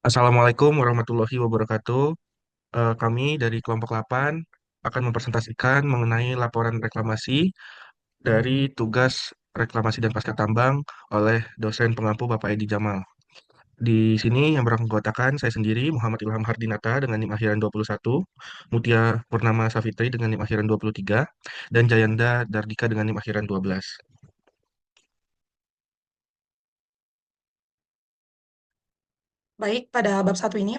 Assalamualaikum warahmatullahi wabarakatuh. Kami dari kelompok 8 akan mempresentasikan mengenai laporan reklamasi dari tugas reklamasi dan pasca tambang oleh dosen pengampu Bapak Edi Jamal. Di sini yang beranggotakan saya sendiri, Muhammad Ilham Hardinata dengan NIM akhiran 21, Mutia Purnama Safitri dengan NIM akhiran 23, dan Jayanda Dardika dengan NIM akhiran 12. Baik, pada bab satu ini,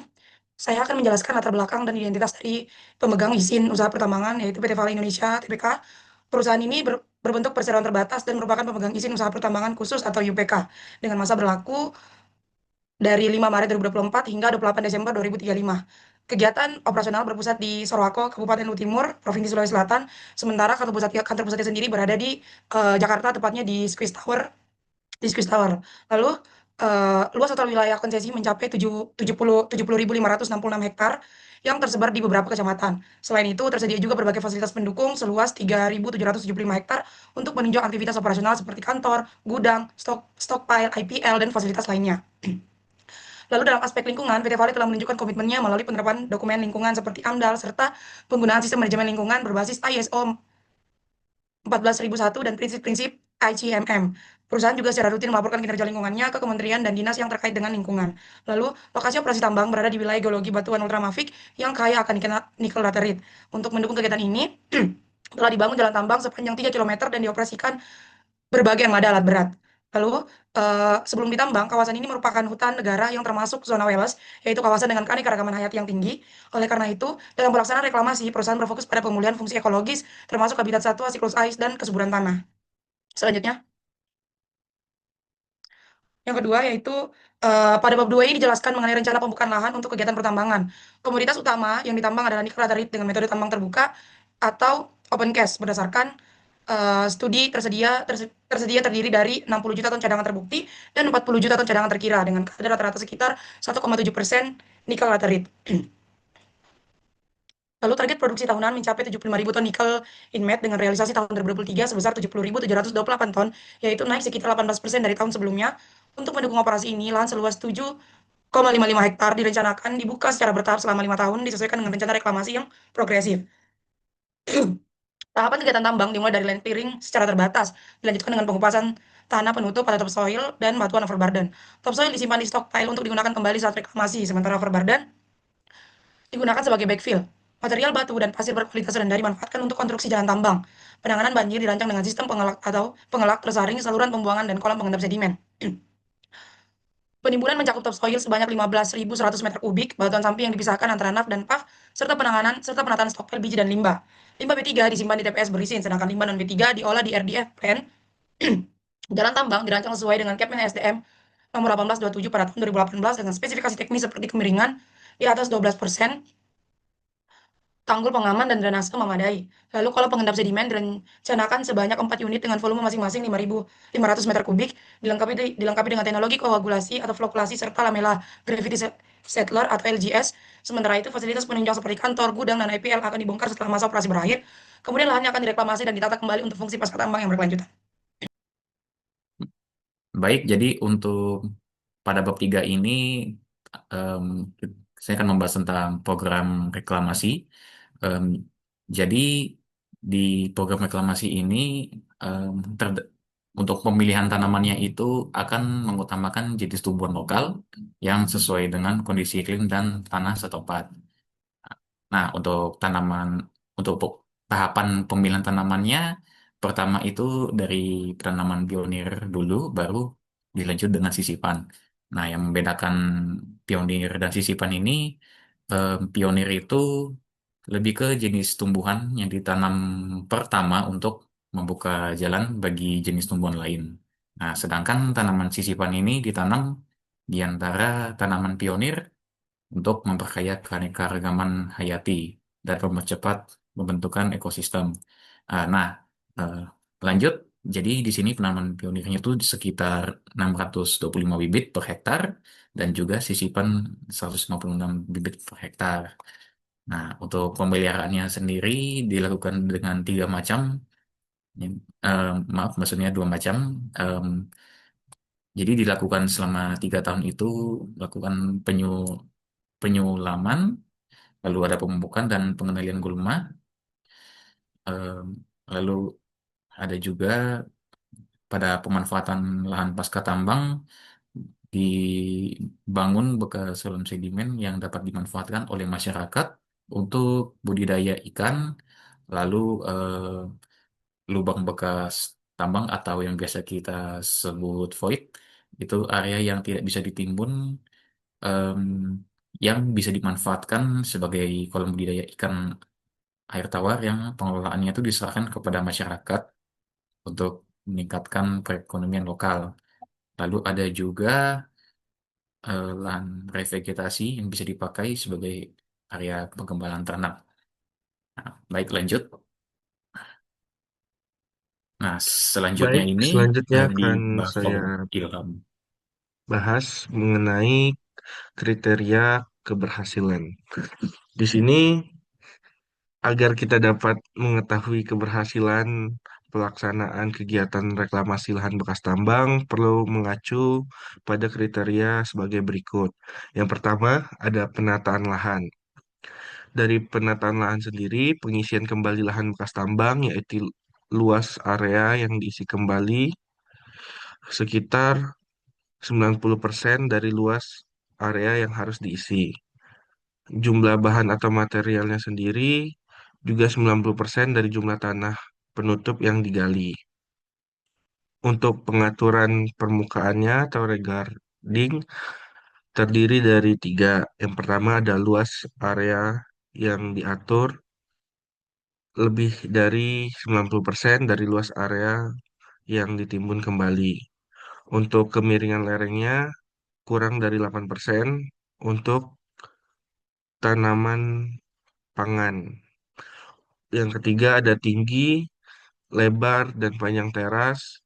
saya akan menjelaskan latar belakang dan identitas dari pemegang izin usaha pertambangan, yaitu PT Vale Indonesia, TPK. Perusahaan ini berbentuk perseroan terbatas dan merupakan pemegang izin usaha pertambangan khusus atau UPK, dengan masa berlaku dari 5 Maret 2024 hingga 28 Desember 2035. Kegiatan operasional berpusat di Sorowako, Kabupaten Luhut Timur, Provinsi Sulawesi Selatan, sementara kantor pusatnya sendiri berada di Jakarta, tepatnya di Swiss Tower. Lalu luas total wilayah konsesi mencapai 70.566 hektar yang tersebar di beberapa kecamatan. Selain itu, tersedia juga berbagai fasilitas pendukung seluas 3.775 hektar untuk menunjang aktivitas operasional seperti kantor, gudang, stockpile, IPL, dan fasilitas lainnya. Lalu dalam aspek lingkungan, PT Vale telah menunjukkan komitmennya melalui penerapan dokumen lingkungan seperti AMDAL serta penggunaan sistem manajemen lingkungan berbasis ISO 14.001 dan prinsip-prinsip ICMM. Perusahaan juga secara rutin melaporkan kinerja lingkungannya ke kementerian dan dinas yang terkait dengan lingkungan. Lalu, lokasi operasi tambang berada di wilayah geologi batuan ultramafik yang kaya akan nikel laterit. Untuk mendukung kegiatan ini, telah dibangun jalan tambang sepanjang 3 kilometer dan dioperasikan berbagai armada alat berat. Lalu, sebelum ditambang, kawasan ini merupakan hutan negara yang termasuk zona Welles, yaitu kawasan dengan keanekaragaman hayati yang tinggi. Oleh karena itu, dalam pelaksanaan reklamasi, perusahaan berfokus pada pemulihan fungsi ekologis, termasuk habitat satwa, siklus ais, dan kesuburan tanah. Selanjutnya, yang kedua yaitu pada bab 2 ini dijelaskan mengenai rencana pembukaan lahan untuk kegiatan pertambangan. Komoditas utama yang ditambang adalah nikel laterit dengan metode tambang terbuka atau open cast berdasarkan studi tersedia terdiri dari 60 juta ton cadangan terbukti dan 40 juta ton cadangan terkira dengan kadar rata-rata sekitar 1,7% nikel laterit. Lalu target produksi tahunan mencapai 75.000 ton nikel inmet dengan realisasi tahun 2023 sebesar 70.728 ton, yaitu naik sekitar 18% dari tahun sebelumnya. Untuk mendukung operasi ini, lahan seluas 7,55 hektar direncanakan dibuka secara bertahap selama 5 tahun disesuaikan dengan rencana reklamasi yang progresif. Tahapan kegiatan tambang dimulai dari land clearing secara terbatas, dilanjutkan dengan pengupasan tanah penutup pada topsoil dan batuan overburden. Topsoil disimpan di stockpile untuk digunakan kembali saat reklamasi, sementara overburden digunakan sebagai backfill. Material batu dan pasir berkualitas rendah dimanfaatkan untuk konstruksi jalan tambang. Penanganan banjir dirancang dengan sistem pengelak atau pengelak tersaring, saluran pembuangan, dan kolam pengendap sedimen. Penimbunan mencakup topsoil sebanyak 15.100 meter kubik, batuan samping yang dipisahkan antara NAF dan PAF, serta penataan stockpile biji dan limbah. Limbah B3 disimpan di TPS berisin, sedangkan limbah non B3 diolah di RDF Plan. Jalan tambang dirancang sesuai dengan Kepmen SDM nomor 1827 pada tahun 2018 dengan spesifikasi teknis seperti kemiringan di atas 12%, tanggul pengaman dan drainase memadai. Lalu kalau pengendap sedimen direncanakan sebanyak 4 unit dengan volume masing-masing 5.500 meter kubik, dilengkapi dengan teknologi koagulasi atau flokulasi serta lamela gravity settler atau LGS. Sementara itu fasilitas penunjang seperti kantor, gudang, dan IPL akan dibongkar setelah masa operasi berakhir. Kemudian lahannya akan direklamasi dan ditata kembali untuk fungsi pasca tambang yang berkelanjutan. Baik, jadi untuk pada bab 3 ini em, saya akan membahas tentang program reklamasi. Em, jadi di program reklamasi ini em, terde- untuk pemilihan tanamannya itu akan mengutamakan jenis tumbuhan lokal yang sesuai dengan kondisi iklim dan tanah setempat. Nah, untuk tahapan pemilihan tanamannya, pertama itu dari tanaman pionir dulu, baru dilanjut dengan sisipan. Nah, yang membedakan pionir dan sisipan ini, pionir itu lebih ke jenis tumbuhan yang ditanam pertama untuk membuka jalan bagi jenis tumbuhan lain. Nah, sedangkan tanaman sisipan ini ditanam di antara tanaman pionir untuk memperkaya keanekaragaman hayati dan mempercepat pembentukan ekosistem. Nah, eh, lanjut, jadi di sini penanaman pionirnya itu sekitar 625 bibit per hektar dan juga sisipan 156 bibit per hektar. Nah, untuk pemeliharaannya sendiri dilakukan dengan tiga macam, maaf, maksudnya dua macam. Jadi dilakukan selama 3 tahun itu, lakukan penyulaman, lalu ada pemupukan dan pengendalian gulma, em, lalu ada juga pada pemanfaatan lahan pasca tambang dibangun bekas saluran sedimen yang dapat dimanfaatkan oleh masyarakat untuk budidaya ikan, lalu lubang bekas tambang atau yang biasa kita sebut void, itu area yang tidak bisa ditimbun, em, yang bisa dimanfaatkan sebagai kolam budidaya ikan air tawar yang pengelolaannya itu diserahkan kepada masyarakat untuk meningkatkan perekonomian lokal. Lalu ada juga lahan revegetasi yang bisa dipakai sebagai area pengembangan ternak. Nah, baik lanjut. Nah, selanjutnya Baik, ini selanjutnya di akan Basom saya Ilham. bahas mengenai kriteria keberhasilan. Di sini, agar kita dapat mengetahui keberhasilan pelaksanaan kegiatan reklamasi lahan bekas tambang, perlu mengacu pada kriteria sebagai berikut. Yang pertama, ada penataan lahan. Dari penataan lahan sendiri, pengisian kembali lahan bekas tambang, yaitu luas area yang diisi kembali sekitar 90% dari luas area yang harus diisi. Jumlah bahan atau materialnya sendiri juga 90% dari jumlah tanah penutup yang digali. Untuk pengaturan permukaannya atau regarding terdiri dari tiga. Yang pertama ada luas area yang diatur lebih dari 90% dari luas area yang ditimbun kembali. Untuk kemiringan lerengnya kurang dari 8% untuk tanaman pangan. Yang ketiga ada tinggi, lebar, dan panjang teras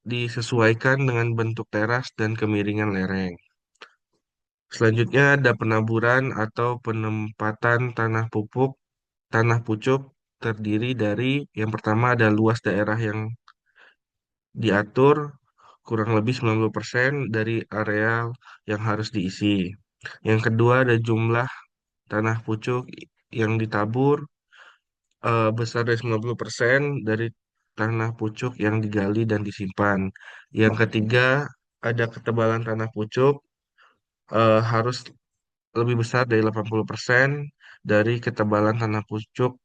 disesuaikan dengan bentuk teras dan kemiringan lereng. Selanjutnya ada penaburan atau penempatan tanah pucuk terdiri dari yang pertama ada luas daerah yang diatur kurang lebih 90% dari areal yang harus diisi. Yang kedua ada jumlah tanah pucuk yang ditabur besar dari 90% dari tanah pucuk yang digali dan disimpan. Yang ketiga, ada ketebalan tanah pucuk harus lebih besar dari 80% dari ketebalan tanah pucuk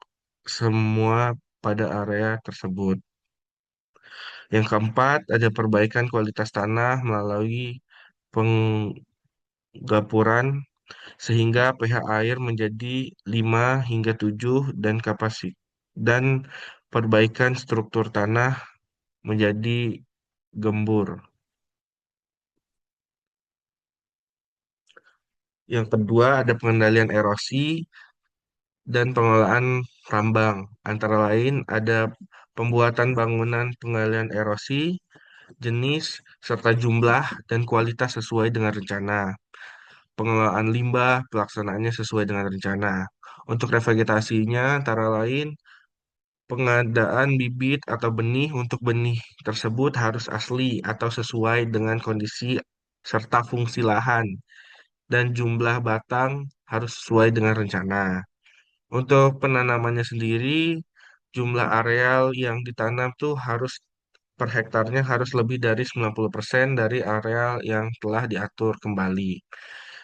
semua pada area tersebut. Yang keempat, ada perbaikan kualitas tanah melalui penggapuran sehingga pH air menjadi 5 hingga 7 dan perbaikan struktur tanah menjadi gembur. Yang kedua ada pengendalian erosi dan pengelolaan tambang. Antara lain ada pembuatan bangunan pengendalian erosi, jenis, serta jumlah dan kualitas sesuai dengan rencana. Pengelolaan limbah, pelaksanaannya sesuai dengan rencana. Untuk revegetasinya antara lain pengadaan bibit atau benih untuk benih tersebut harus asli atau sesuai dengan kondisi serta fungsi lahan dan jumlah batang harus sesuai dengan rencana. Untuk penanamannya sendiri, jumlah areal yang ditanam tuh harus per hektarnya harus lebih dari 90% dari areal yang telah diatur kembali.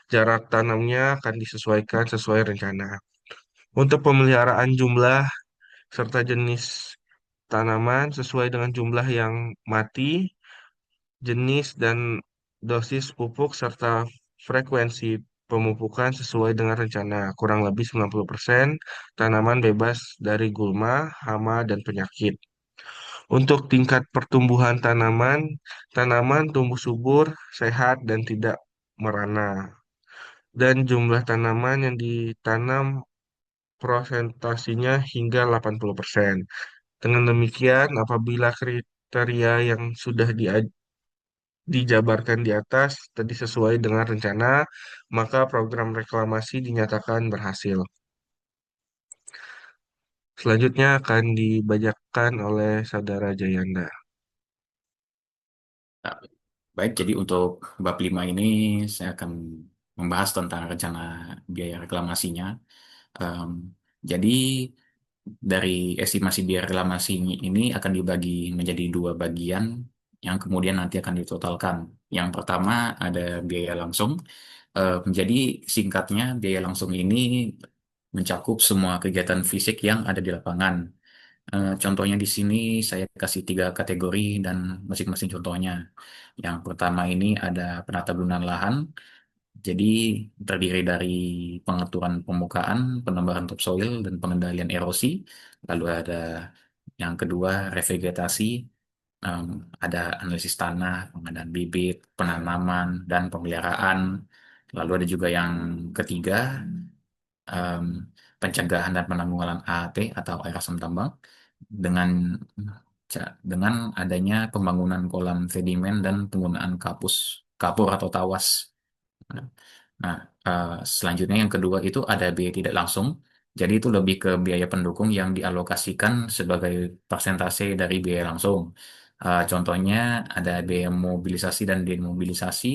Jarak tanamnya akan disesuaikan sesuai rencana. Untuk pemeliharaan jumlah serta jenis tanaman sesuai dengan jumlah yang mati, jenis dan dosis pupuk serta frekuensi pemupukan sesuai dengan rencana. Kurang lebih 90% tanaman bebas dari gulma, hama, dan penyakit. Untuk tingkat pertumbuhan tanaman, tanaman tumbuh subur, sehat, dan tidak merana. Dan jumlah tanaman yang ditanam prosentasinya hingga 80%. Dengan demikian, apabila kriteria yang sudah dijabarkan di atas tadi sesuai dengan rencana, maka program reklamasi dinyatakan berhasil. Selanjutnya akan dibacakan oleh Saudara Jayanda. Nah, Baik, jadi untuk bab 5 ini saya akan membahas tentang rencana biaya reklamasinya. Em, jadi dari estimasi biaya reklamasi ini akan dibagi menjadi dua bagian yang kemudian nanti akan ditotalkan. Yang pertama ada biaya langsung. Jadi singkatnya biaya langsung ini mencakup semua kegiatan fisik yang ada di lapangan. Contohnya di sini saya kasih tiga kategori dan masing-masing contohnya. Yang pertama ini ada penatabunan lahan, jadi terdiri dari pengaturan permukaan, penambahan topsoil, dan pengendalian erosi. Lalu ada yang kedua revegetasi, em, ada analisis tanah, pengadaan bibit, penanaman, dan pemeliharaan. Lalu ada juga yang ketiga, em, pencegahan dan penanggulangan AAT atau air asam tambang dengan dengan adanya pembangunan kolam sedimen dan penggunaan kapur atau tawas. Nah, selanjutnya yang kedua itu ada biaya tidak langsung. Jadi itu lebih ke biaya pendukung yang dialokasikan sebagai persentase dari biaya langsung. Contohnya ada biaya mobilisasi dan demobilisasi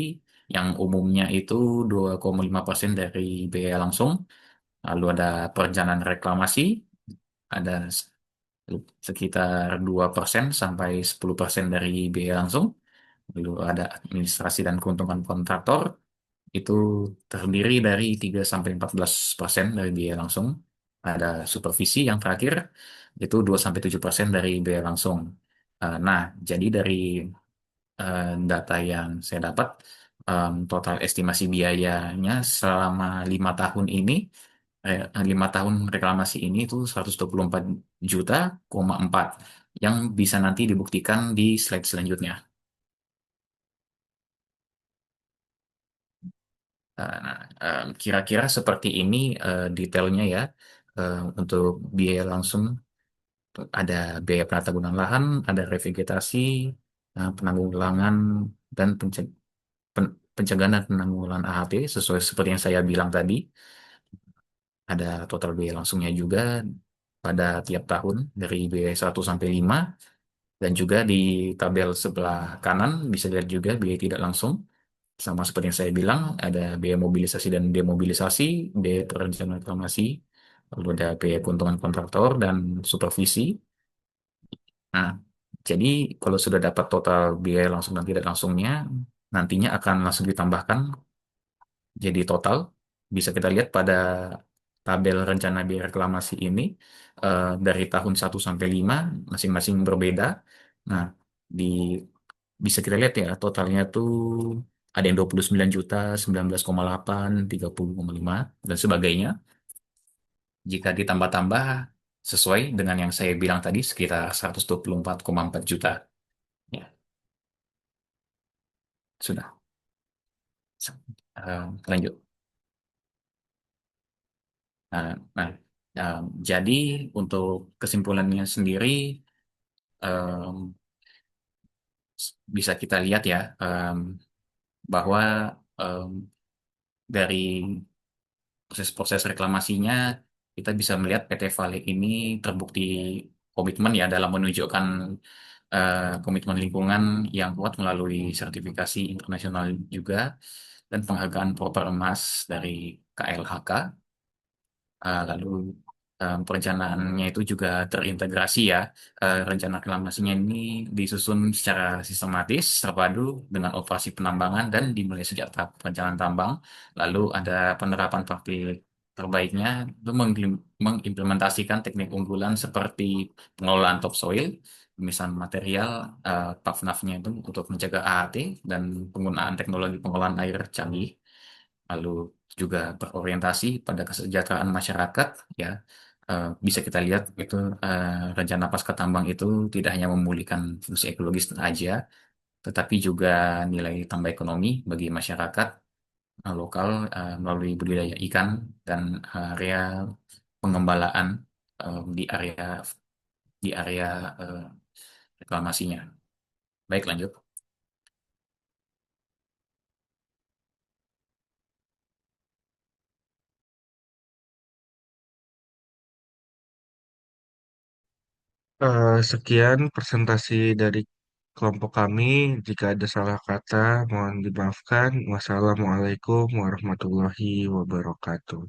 yang umumnya itu 2,5% dari biaya langsung. Lalu ada perencanaan reklamasi, ada sekitar 2% sampai 10% dari biaya langsung. Lalu ada administrasi dan keuntungan kontraktor, itu terdiri dari 3 sampai 14% dari biaya langsung. Ada supervisi yang terakhir, itu 2 sampai 7% dari biaya langsung. Nah, jadi dari data yang saya dapat, total estimasi biayanya selama 5 tahun 5 tahun reklamasi ini itu 124,4 juta yang bisa nanti dibuktikan di slide selanjutnya. Nah, kira-kira seperti ini detailnya ya. Untuk biaya langsung ada biaya penata gunaan lahan, ada revegetasi, penanggulangan dan pencegahan dan penanggulangan AHT sesuai seperti yang saya bilang tadi. Ada total biaya langsungnya juga pada tiap tahun dari biaya 1 sampai 5, dan juga di tabel sebelah kanan bisa lihat juga biaya tidak langsung. Sama seperti yang saya bilang, ada biaya mobilisasi dan demobilisasi, biaya perencanaan reklamasi, lalu ada biaya keuntungan kontraktor dan supervisi. Nah, jadi kalau sudah dapat total biaya langsung dan tidak langsungnya, nantinya akan langsung ditambahkan jadi total. Bisa kita lihat pada tabel rencana biaya reklamasi ini, dari tahun 1 sampai 5 masing-masing berbeda. Nah, di bisa kita lihat ya totalnya tuh ada yang 29 juta, 19,8, 30,5 dan sebagainya. Jika ditambah-tambah sesuai dengan yang saya bilang tadi sekitar 124,4 juta. Ya, sudah. Lanjut. Nah, nah, eh, jadi untuk kesimpulannya sendiri, em, bisa kita lihat ya, bahwa em, dari proses-proses reklamasinya kita bisa melihat PT Vale ini terbukti komitmen ya dalam menunjukkan komitmen lingkungan yang kuat melalui sertifikasi internasional juga dan penghargaan Proper Emas dari KLHK. Lalu perencanaannya itu juga terintegrasi ya. Rencana reklamasinya ini disusun secara sistematis, terpadu dengan operasi penambangan dan dimulai sejak tahap perencanaan tambang. Lalu ada penerapan praktik terbaiknya itu mengimplementasikan teknik unggulan seperti pengelolaan topsoil, pemisahan material, PAFNAF-nya itu untuk mencegah AHT dan penggunaan teknologi pengolahan air canggih. Lalu juga berorientasi pada kesejahteraan masyarakat ya. Bisa kita lihat itu, rencana pasca tambang itu tidak hanya memulihkan fungsi ekologis aja, tetapi juga nilai tambah ekonomi bagi masyarakat lokal melalui budidaya ikan dan area pengembalaan di area eh, reklamasinya. Baik, lanjut. Sekian presentasi dari kelompok kami. Jika ada salah kata, mohon dimaafkan. Wassalamualaikum warahmatullahi wabarakatuh.